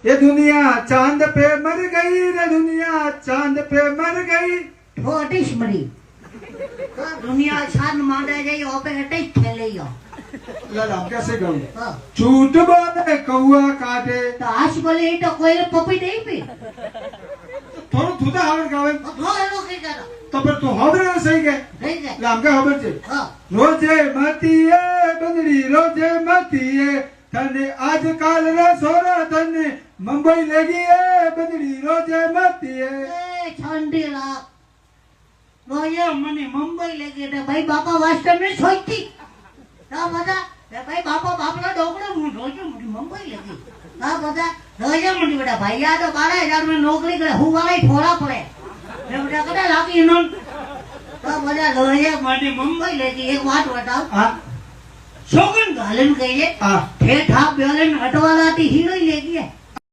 ये दुनिया चांद पे मर गई रे दुनिया चांद पे मर गई छोटी मरी दुनिया चांद मारे जाई ओपे हटे खेले यो लाला कैसे गाऊं झूठ बोले कौआ काटे तो आज बोले तो कोई पपी नहीं पे थोड़ा थुदा हावर गावे नो एनो के करा तो फिर तू हावर सही के नहीं के लामका हावर छे हां रोजे मतीए बंदड़ी रोजे मतीए तने आज काल रे सोरा तने मुंबई लेगी ए बंदड़ी रोजे मतीए ए छंडीला रोजे मने मुंबई लेगी तो भाई बापा वास्तव में सोचती ना बता भाई बापा बापला डोकड़े मु रोजे मुझे मुंबई लेगी ना बता रोजे मुझे बेटा भैया तो 12,000 में नौकरी करे हूं वाला ही थोड़ा पड़े मैं बेटा कदा लागी नो तो बता रोजे मुझे मुंबई लेगी एक बात बताओ हां सोगन गालन कहिए हां ठेठा बेलन हटवाला ती हीरो ही लेगी है